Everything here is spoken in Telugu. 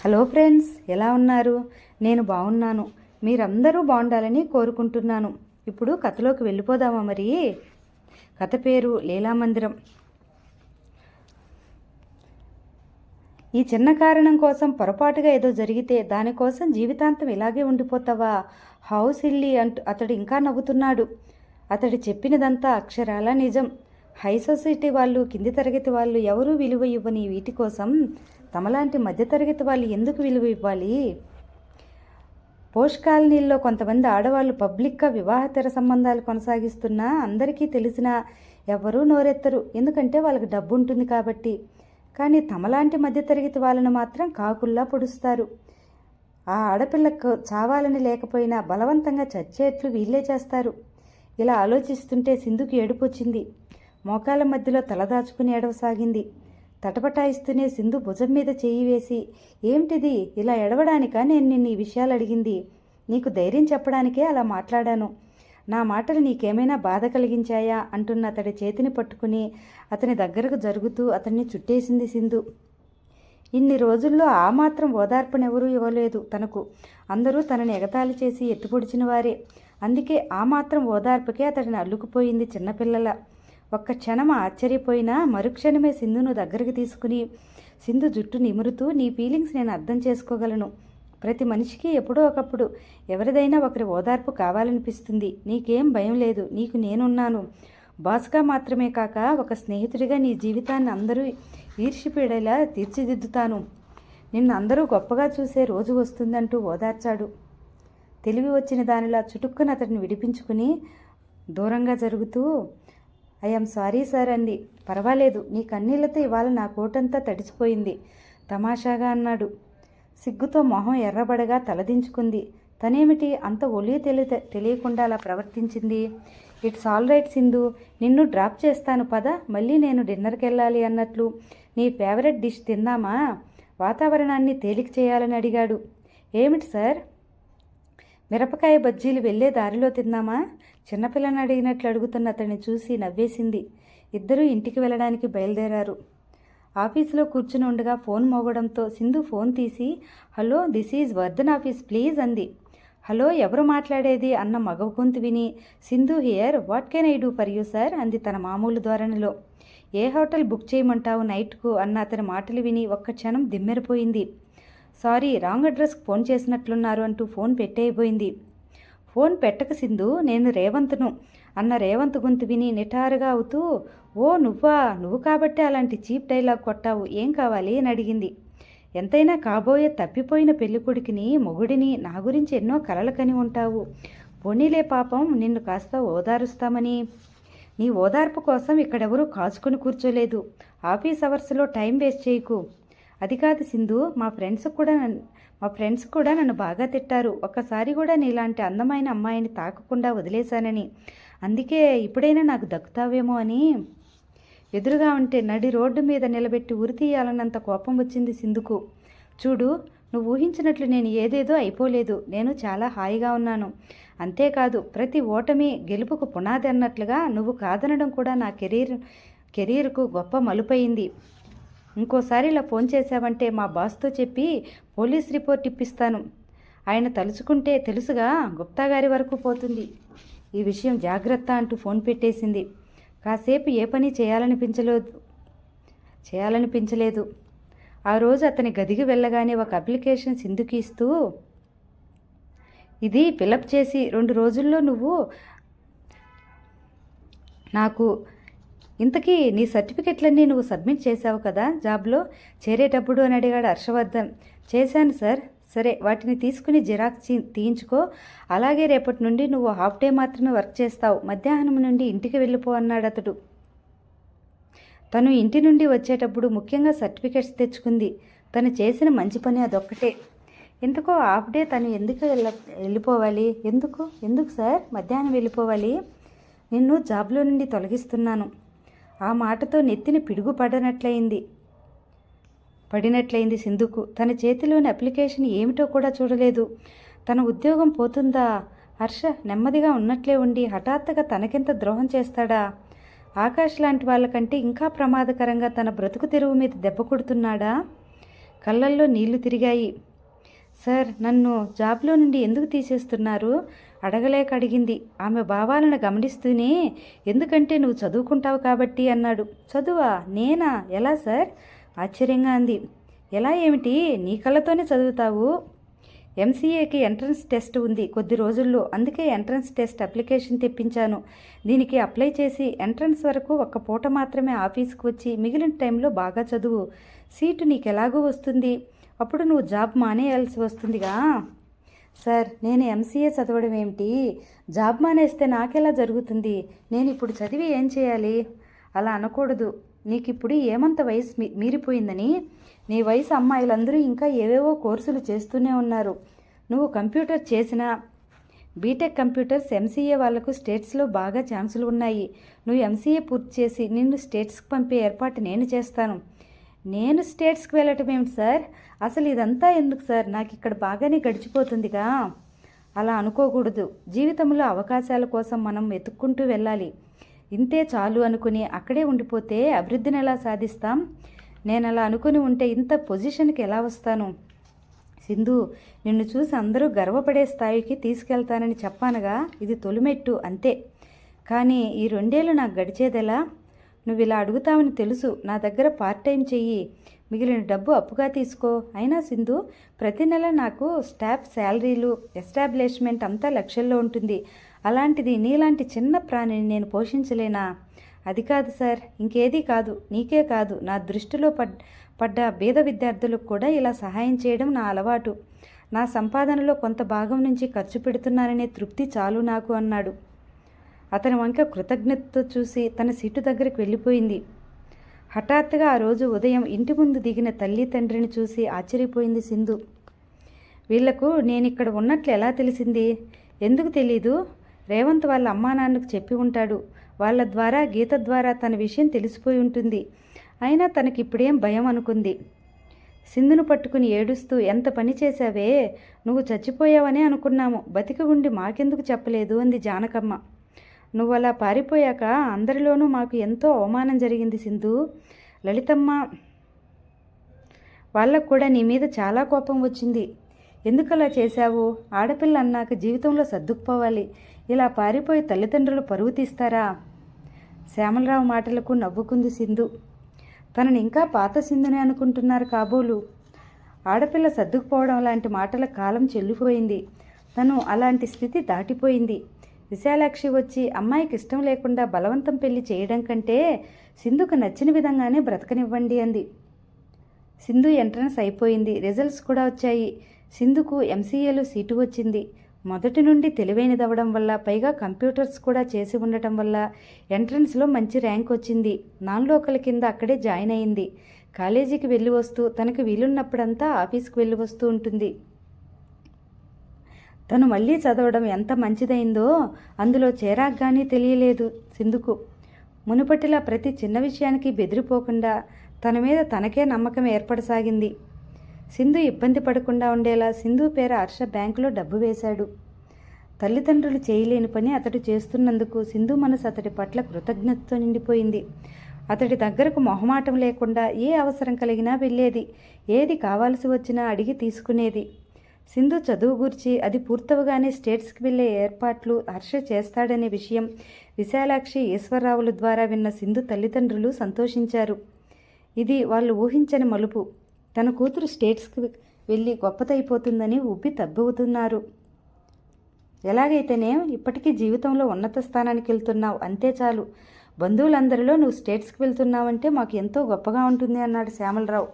హలో ఫ్రెండ్స్, ఎలా ఉన్నారు? నేను బాగున్నాను. మీరందరూ బాగుండాలని కోరుకుంటున్నాను. ఇప్పుడు కథలోకి వెళ్ళిపోదామా? మరి కథ పేరు లీలామందిరం. ఈ చిన్న కారణం కోసం పొరపాటుగా ఏదో జరిగితే దానికోసం జీవితాంతం ఇలాగే ఉండిపోతావా? హౌ సిల్లీ అంటూ అతడు ఇంకా నవ్వుతున్నాడు. అతడు చెప్పినదంతా అక్షరాలా నిజం. హై సొసైటీ వాళ్ళు, కింది తరగతి వాళ్ళు ఎవరూ విలువ ఇవ్వని వీటి కోసం తమలాంటి మధ్యతరగతి వాళ్ళు ఎందుకు విలువ ఇవ్వాలి? పోష్ కాలనీల్లో కొంతమంది ఆడవాళ్ళు పబ్లిక్గా వివాహేతర సంబంధాలు కొనసాగిస్తున్నా అందరికీ తెలిసినా ఎవరూ నోరెత్తరు, ఎందుకంటే వాళ్ళకి డబ్బు ఉంటుంది కాబట్టి. కానీ తమలాంటి మధ్యతరగతి వాళ్ళను మాత్రం కాకుల్లా పొడుస్తారు. ఆ ఆడపిల్లకు చావాలని లేకపోయినా బలవంతంగా చచ్చేట్లు వీళ్ళే చేస్తారు. ఇలా ఆలోచిస్తుంటే సింధుకి ఏడుపు వచ్చింది. మోకాళ్ళ మధ్యలో తలదాచుకుని ఏడవసాగింది. తటపటాయిస్తూనే సింధు భుజం మీద చేయి వేసి, ఏమిటిది, ఇలా ఎడవడానికా నేను నిన్ను ఈ విషయాలు అడిగింది? నీకు ధైర్యం చెప్పడానికే అలా మాట్లాడాను. నా మాటలు నీకేమైనా బాధ కలిగించాయా అంటున్న అతడి చేతిని పట్టుకుని అతని దగ్గరకు జరుగుతూ అతన్ని చుట్టేసింది సింధు. ఇన్ని రోజుల్లో ఆ మాత్రం ఓదార్పునెవరూ ఇవ్వలేదు తనకు. అందరూ తనని ఎగతాళి చేసి ఎత్తుపొడిచిన వారే. అందుకే ఆ మాత్రం ఓదార్పుకే అతడిని అల్లుకుపోయింది చిన్నపిల్లల. ఒక్క క్షణం ఆశ్చర్యపోయినా మరుక్షణమే సింధును దగ్గరికి తీసుకుని సింధు జుట్టు నిమురుతూ, నీ ఫీలింగ్స్ నేను అర్థం చేసుకోగలను. ప్రతి మనిషికి ఎప్పుడో ఒకప్పుడు ఎవరిదైనా ఒకరి ఓదార్పు కావాలనిపిస్తుంది. నీకేం భయం లేదు, నీకు నేనున్నాను. బాస్గా మాత్రమే కాక ఒక స్నేహితుడిగా నీ జీవితాన్ని అందరూ ఈర్ష్యపీడేలా తీర్చిదిద్దుతాను. నిన్ను అందరూ గొప్పగా చూసే రోజు వస్తుందంటూ ఓదార్చాడు. తెలివి వచ్చిన దానిలా చుటుక్కున అతడిని విడిపించుకుని దూరంగా జరుగుతూ, ఐఎమ్ సారీ సార్ అంది. పర్వాలేదు, నీ కన్నీళ్లతో ఇవాళ నా కోటంతా తడిసిపోయింది తమాషాగా అన్నాడు. సిగ్గుతో మొహం ఎర్రబడగా తలదించుకుంది. తనేమిటి అంత ఒలియ తెలియకుండా అలా ప్రవర్తించింది? ఇట్స్ ఆల్ రైట్ సింధు, నిన్ను డ్రాప్ చేస్తాను పద, మళ్ళీ నేను డిన్నర్కి వెళ్ళాలి అన్నట్లు నీ ఫేవరెట్ డిష్ తిందామా? వాతావరణాన్ని తేలిక చేయాలని అడిగాడు. ఏమిటి సార్? మిరపకాయ బజ్జీలు వెళ్ళే దారిలో తిందామా? చిన్నపిల్లని అడిగినట్లు అడుగుతున్న అతన్ని చూసి నవ్వేసింది. ఇద్దరూ ఇంటికి వెళ్ళడానికి బయలుదేరారు. ఆఫీసులో కూర్చుని ఉండగా ఫోన్ మోగడంతో సింధు ఫోన్ తీసి, hello, this is Vardhan office please అంది. హలో, ఎవరు మాట్లాడేది అన్న మగ గొంతు విని, Sindhu here, what can I do for you sir అంది తన మామూలు ధోరణిలో. ఏ హోటల్ బుక్ చేయమంటావు నైట్కు అన్న అతని మాటలు విని ఒక్క క్షణం దిమ్మెరిపోయింది. సారీ, రాంగ్ అడ్రస్కి ఫోన్ చేసినట్లున్నారు అంటూ ఫోన్ పెట్టేయబోయింది. ఫోన్ పెట్టక సింధు, నేను రేవంత్ను అన్న రేవంత్ గొంతు విని నిటారుగా అవుతూ, ఓ నువ్వా, నువ్వు కాబట్టే అలాంటి చీప్ డైలాగ్ కొట్టావు, ఏం కావాలి అని అడిగింది. ఎంతైనా కాబోయే తప్పిపోయిన పెళ్ళికొడుకుని, మొగుడిని, నా గురించి ఎన్నో కలలు కని ఉంటావు. పోనీలే పాపం, నిన్ను కాస్త ఓదారుస్తామని. నీ ఓదార్పు కోసం ఇక్కడెవరూ కాచుకొని కూర్చోలేదు. ఆఫీస్ అవర్స్లో టైం వేస్ట్ చేయకు. అది కాదు సింధు, మా ఫ్రెండ్స్ కూడా నన్ను బాగా తిట్టారు. ఒక్కసారి కూడా నీలాంటి అందమైన అమ్మాయిని తాకకుండా వదిలేశానని. అందుకే ఇప్పుడైనా నాకు దక్కుతావేమో అని. ఎదురుగా ఉంటే నడి రోడ్డు మీద నిలబెట్టి ఉరి తీయాలన్నంత కోపం వచ్చింది సింధుకు. చూడు, నువ్వు ఊహించినట్లు నేను ఏదేదో అయిపోలేదు. నేను చాలా హాయిగా ఉన్నాను. అంతేకాదు, ప్రతి ఓటమి గెలుపుకు పునాది అన్నట్లుగా నువ్వు కాదనడం కూడా నా కెరీర్కు గొప్ప మలుపయింది. ఇంకోసారి ఇలా ఫోన్ చేశావంటే మా బాస్తో చెప్పి పోలీస్ రిపోర్ట్ ఇప్పిస్తాను. ఆయన తలుచుకుంటే తెలుసుగా, గుప్తా గారి వరకు పోతుంది. ఈ విషయం జాగ్రత్త అంటూ ఫోన్ పెట్టేసింది. కాసేపు ఏ పని చేయాలనిపించలేదు. ఆ రోజు అతని గదికి వెళ్ళగానే ఒక అప్లికేషన్ సింధుకి ఇస్తూ, ఇది ఫిలప్ చేసి 2 రోజుల్లో నువ్వు నాకు ఇంతకీ నీ సర్టిఫికెట్లన్నీ నువ్వు సబ్మిట్ చేశావు కదా జాబ్లో చేరేటప్పుడు అని అడిగాడు హర్షవర్ధన్. చేశాను సార్. సరే, వాటిని తీసుకుని జిరాక్స్ తీయించుకో. అలాగే రేపటి నుండి నువ్వు హాఫ్ డే మాత్రమే వర్క్ చేస్తావు. మధ్యాహ్నం నుండి ఇంటికి వెళ్ళిపో అన్నాడు అతడు. తను ఇంటి నుండి వచ్చేటప్పుడు ముఖ్యంగా సర్టిఫికెట్స్ తెచ్చుకుంది. తను చేసిన మంచి పని అదొక్కటే. ఎందుకో హాఫ్ డే తను ఎందుకు వెళ్ళిపోవాలి? ఎందుకు సార్ మధ్యాహ్నం వెళ్ళిపోవాలి? నిన్ను జాబ్లో నుండి తొలగిస్తున్నాను. ఆ మాటతో నెత్తిని పిడుగు పడినట్లయింది సింధుకు. తన చేతిలోని అప్లికేషన్ ఏమిటో కూడా చూడలేదు. తన ఉద్యోగం పోతుందా? హర్ష నెమ్మదిగా ఉన్నట్లే ఉండి హఠాత్తుగా తనకెంత ద్రోహం చేస్తాడా? ఆకాష్ లాంటి వాళ్ళకంటే ఇంకా ప్రమాదకరంగా తన బ్రతుకు తెరువు మీద దెబ్బ కొడుతున్నాడా? కళ్ళల్లో నీళ్లు తిరిగాయి. సార్, నన్ను జాబ్లో నుండి ఎందుకు తీసేస్తున్నారు అడగలేక అడిగింది. ఆమె భావాలను గమనిస్తూనే, ఎందుకంటే నువ్వు చదువుకుంటావు కాబట్టి అన్నాడు. చదువా? నేనా? ఎలా సార్? ఆశ్చర్యంగా అంది. ఎలా ఏమిటి? నీ కళ్ళతోనే చదువుతావు. ఎంసీఏకి ఎంట్రన్స్ టెస్ట్ ఉంది కొద్ది రోజుల్లో, అందుకే ఎంట్రన్స్ టెస్ట్ అప్లికేషన్ తెప్పించాను. దీనికి అప్లై చేసి ఎంట్రన్స్ వరకు ఒక్క పూట మాత్రమే ఆఫీస్కి వచ్చి మిగిలిన టైంలో బాగా చదువు. సీటు నీకెలాగూ వస్తుంది. అప్పుడు నువ్వు జాబ్ మానేయాల్సి వస్తుందిగా. సార్, నేను ఎంసీఏ చదవడం ఏమిటి? జాబ్ మానేస్తే నాకెలా జరుగుతుంది? నేను ఇప్పుడు చదివి ఏం చేయాలి? అలా అనకూడదు. నీకిప్పుడు ఏమంత వయసు మీరిపోయిందని. నీ వయసు అమ్మాయిలందరూ ఇంకా ఏవేవో కోర్సులు చేస్తూనే ఉన్నారు. నువ్వు కంప్యూటర్ చేసినా, బీటెక్ కంప్యూటర్స్ ఎంసీఏ వాళ్లకు స్టేట్స్లో బాగా ఛాన్సులు ఉన్నాయి. నువ్వు ఎంసీఏ పూర్తి చేసి నిన్ను స్టేట్స్కి పంపే ఏర్పాటు నేను చేస్తాను. నేను స్టేట్స్కి వెళ్ళటం ఏమిటి సార్? అసలు ఇదంతా ఎందుకు సార్? నాకు ఇక్కడ బాగానే గడిచిపోతుందిగా. అలా అనుకోకూడదు. జీవితంలో అవకాశాల కోసం మనం వెతుక్కుంటూ వెళ్ళాలి. ఇంతే చాలు అనుకుని అక్కడే ఉండిపోతే అభివృద్ధిని ఎలా సాధిస్తాం? నేను అలా అనుకుని ఉంటే ఇంత పొజిషన్కి ఎలా వస్తాను? సింధు, నిన్ను చూసి అందరూ గర్వపడే స్థాయికి తీసుకెళ్తానని చెప్పానుగా. ఇది తొలిమెట్టు అంతే. కానీ ఈ 2 ఏళ్ళు నాకు గడిచేదెలా? నువ్వు ఇలా అడుగుతావని తెలుసు. నా దగ్గర పార్ట్ టైం చెయ్యి, మిగిలిన డబ్బు అప్పుగా తీసుకో. అయినా సింధు, ప్రతి నెల నాకు స్టాఫ్ శాలరీలు, ఎస్టాబ్లిష్మెంట్ అంతా లక్షల్లో ఉంటుంది. అలాంటిది నీలాంటి చిన్న ప్రాణిని నేను పోషించలేనా? అది కాదు సార్, ఇంకేదీ కాదు. నీకే కాదు, నా దృష్టిలో పడ్డ బీద విద్యార్థులకు కూడా ఇలా సహాయం చేయడం నా అలవాటు. నా సంపాదనలో కొంత భాగం నుంచి ఖర్చు పెడుతున్నాననే తృప్తి చాలు నాకు అన్నాడు. అతని వంక కృతజ్ఞతతో చూసి తన సీటు దగ్గరికి వెళ్ళిపోయింది. హఠాత్తుగా ఆ రోజు ఉదయం ఇంటి ముందు దిగిన తల్లి తండ్రిని చూసి ఆశ్చర్యపోయింది సింధు. వీళ్లకు నేనిక్కడ ఉన్నట్లు ఎలా తెలిసింది? ఎందుకు తెలీదు? రేవంత్ వాళ్ళ అమ్మా నాన్నకు చెప్పి ఉంటాడు. వాళ్ళ ద్వారా, గీత ద్వారా తన విషయం తెలిసిపోయి ఉంటుంది. అయినా తనకిప్పుడేం భయం అనుకుంది. సింధును పట్టుకుని ఏడుస్తూ, ఎంత పని చేశావే, నువ్వు చచ్చిపోయావనే అనుకున్నాము. బతికి ఉండి మాకెందుకు చెప్పలేదు అంది జానకమ్మ. నువ్వలా పారిపోయాక అందరిలోనూ మాకు ఎంతో అవమానం జరిగింది సింధు. లలితమ్మ వాళ్ళకు కూడా నీ మీద చాలా కోపం వచ్చింది. ఎందుకలా చేశావు? ఆడపిల్ల అన్నాక జీవితంలో సర్దుకుపోవాలి. ఇలా పారిపోయి తల్లిదండ్రులు పరువు తీస్తారా? శ్యామలరావు మాటలకు నవ్వుకుంది సింధు. తనని ఇంకా పాత సింధునే అనుకుంటున్నారు కాబోలు. ఆడపిల్ల సర్దుకుపోవడం లాంటి మాటల కాలం చెల్లిపోయింది. తను అలాంటి స్థితి దాటిపోయింది. విశాలాక్షి వచ్చి అమ్మాయికి ఇష్టం లేకుండా బలవంతం పెళ్లి చేయడం కంటే సింధుకు నచ్చిన విధంగానే బ్రతకనివ్వండి అంది. సింధు ఎంట్రన్స్ అయిపోయింది. రిజల్ట్స్ కూడా వచ్చాయి. సింధుకు ఎంసీఏలో సీటు వచ్చింది. మొదటి నుండి తెలివైనదవడం వల్ల, పైగా కంప్యూటర్స్ కూడా చేసి ఉండటం వల్ల ఎంట్రన్స్లో మంచి ర్యాంక్ వచ్చింది. నాన్ లోకల్ కింద అక్కడే జాయిన్ అయింది. కాలేజీకి వెళ్ళి వస్తూ, తనకు వీలున్నప్పుడంతా ఆఫీస్కి వెళ్ళి వస్తూ ఉంటుంది. తను మళ్ళీ చదవడం ఎంత మంచిదైందో అందులో చేరాగ్గానీ తెలియలేదు సింధుకు. మునుపటిలా ప్రతి చిన్న విషయానికి బెదిరిపోకుండా తన మీద తనకే నమ్మకం ఏర్పడసాగింది. సింధు ఇబ్బంది పడకుండా ఉండేలా సింధు పేర హర్ష బ్యాంకులో డబ్బు వేశాడు. తల్లిదండ్రులు చేయలేని పని అతడు చేస్తున్నందుకు సింధు మనసు అతడి పట్ల కృతజ్ఞతతో నిండిపోయింది. అతడి దగ్గరకు మొహమాటం లేకుండా ఏ అవసరం కలిగినా వెళ్ళేది. ఏది కావాల్సి వచ్చినా అడిగి తీసుకునేది. సింధు చదువు గురించి, అది పూర్తవగానే స్టేట్స్కి వెళ్ళే ఏర్పాట్లు హర్ష చేస్తాడనే విషయం విశాలాక్షి, ఈశ్వరరావుల ద్వారా విన్న సింధు తల్లిదండ్రులు సంతోషించారు. ఇది వాళ్ళు ఊహించని మలుపు. తన కూతురు స్టేట్స్కి వెళ్ళి గొప్పదైపోతుందని ఉబ్బి తబ్బవుతున్నారు. ఎలాగైతేనే ఇప్పటికీ జీవితంలో ఉన్నత స్థానానికి వెళ్తున్నావు, అంతే చాలు. బంధువులందరిలో నువ్వు స్టేట్స్కి వెళ్తున్నావంటే మాకు ఎంతో గొప్పగా ఉంటుంది అన్నాడు శ్యామలరావు.